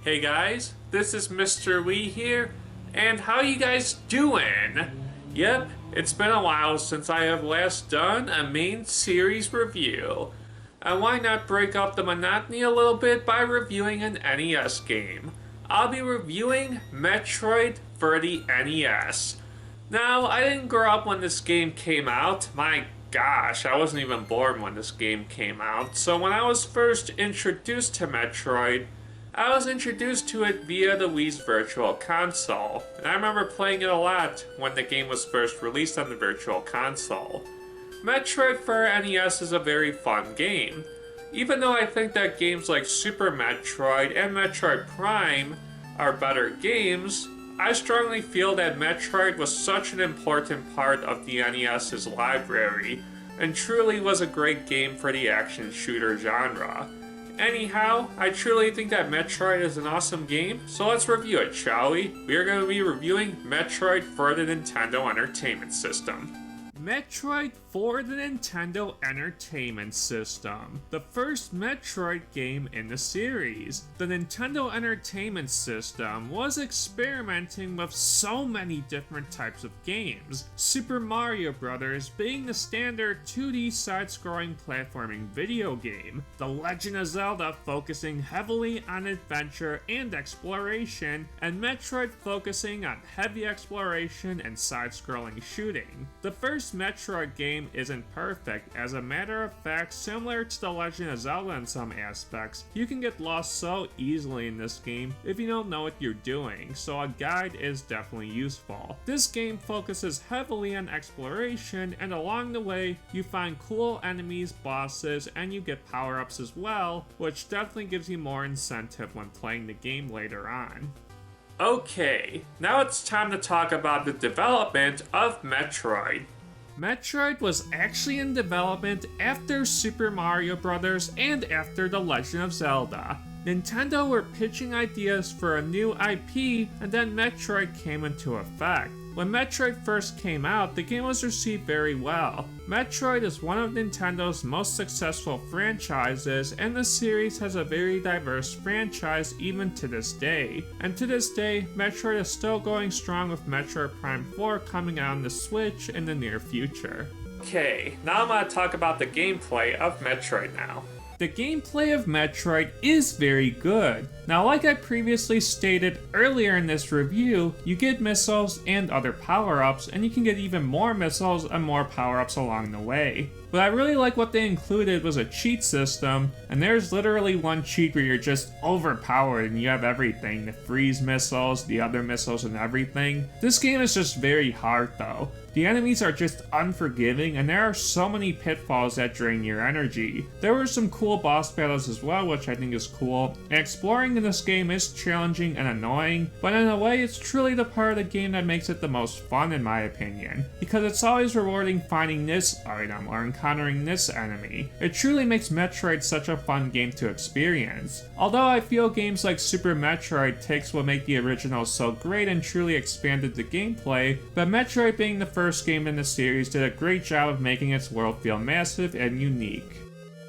Hey guys, this is Mr. Lee here, and how you guys doing? Yep, it's been a while since I have last done a main series review. And why not break up the monotony a little bit by reviewing an NES game? I'll be reviewing Metroid for the NES. Now, I didn't grow up when this game came out. My gosh, I wasn't even born when this game came out. So when I was first introduced to Metroid, I was introduced to it via the Wii's Virtual Console, and I remember playing it a lot when the game was first released on the Virtual Console. Metroid for NES is a very fun game. Even though I think that games like Super Metroid and Metroid Prime are better games, I strongly feel that Metroid was such an important part of the NES's library, and truly was a great game for the action shooter genre. Anyhow, I truly think that Metroid is an awesome game, so let's review it, shall we? We are going to be reviewing Metroid for the Nintendo Entertainment System. Metroid for the Nintendo Entertainment System, the first Metroid game in the series. The Nintendo Entertainment System was experimenting with so many different types of games, Super Mario Bros. Being the standard 2D side-scrolling platforming video game, The Legend of Zelda focusing heavily on adventure and exploration, and Metroid focusing on heavy exploration and side-scrolling shooting. The first Metroid game isn't perfect. As a matter of fact, similar to The Legend of Zelda in some aspects, you can get lost so easily in this game if you don't know what you're doing, so a guide is definitely useful. This game focuses heavily on exploration, and along the way, you find cool enemies, bosses, and you get power-ups as well, which definitely gives you more incentive when playing the game later on. Okay, now it's time to talk about the development of Metroid. Metroid was actually in development after Super Mario Bros. And after The Legend of Zelda. Nintendo were pitching ideas for a new IP, and then Metroid came into effect. When Metroid first came out, the game was received very well. Metroid is one of Nintendo's most successful franchises, and the series has a very diverse franchise even to this day. And to this day, Metroid is still going strong with Metroid Prime 4 coming out on the Switch in the near future. Okay, now I'm going to talk about the gameplay of Metroid now. The gameplay of Metroid is very good. Now, like I previously stated earlier in this review, you get missiles and other power-ups, and you can get even more missiles and more power-ups along the way. But I really like what they included was a cheat system, and there's literally one cheat where you're just overpowered and you have everything, the freeze missiles, the other missiles, and everything. This game is just very hard though. The enemies are just unforgiving, and there are so many pitfalls that drain your energy. There were some cool boss battles as well, which I think is cool, and exploring in this game is challenging and annoying, but in a way it's truly the part of the game that makes it the most fun in my opinion, because it's always rewarding finding this item or encountering this enemy. It truly makes Metroid such a fun game to experience. Although I feel games like Super Metroid takes what made the original so great and truly expanded the gameplay, but Metroid being the first game in the series did a great job of making its world feel massive and unique.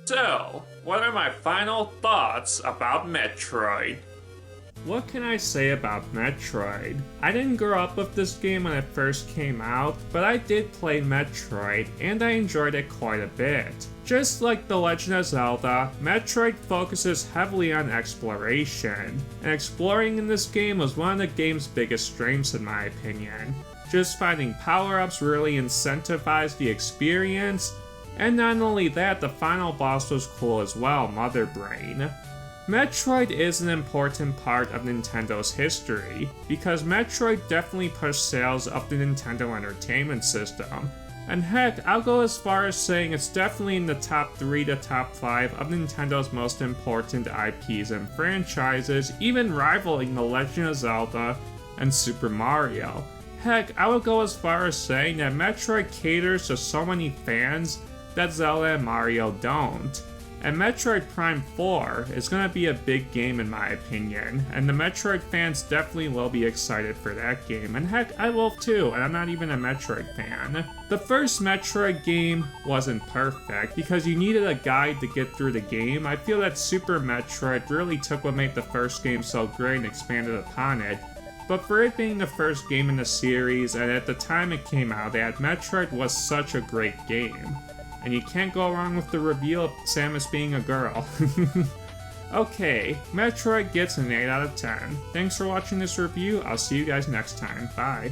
So, what are my final thoughts about Metroid? What can I say about Metroid? I didn't grow up with this game when it first came out, but I did play Metroid, and I enjoyed it quite a bit. Just like The Legend of Zelda, Metroid focuses heavily on exploration, and exploring in this game was one of the game's biggest strengths in my opinion. Just finding power-ups really incentivized the experience, and not only that, the final boss was cool as well, Mother Brain. Metroid is an important part of Nintendo's history, because Metroid definitely pushed sales of the Nintendo Entertainment System. And heck, I'll go as far as saying it's definitely in the top 3 to top 5 of Nintendo's most important IPs and franchises, even rivaling The Legend of Zelda and Super Mario. Heck, I would go as far as saying that Metroid caters to so many fans that Zelda and Mario don't. And Metroid Prime 4 is going to be a big game in my opinion, and the Metroid fans definitely will be excited for that game, and heck, I will too, and I'm not even a Metroid fan. The first Metroid game wasn't perfect, because you needed a guide to get through the game. I feel that Super Metroid really took what made the first game so great and expanded upon it. But for it being the first game in the series, and at the time it came out, that Metroid was such a great game. And you can't go wrong with the reveal of Samus being a girl. Okay, Metroid gets an 8 out of 10. Thanks for watching this review, I'll see you guys next time, bye.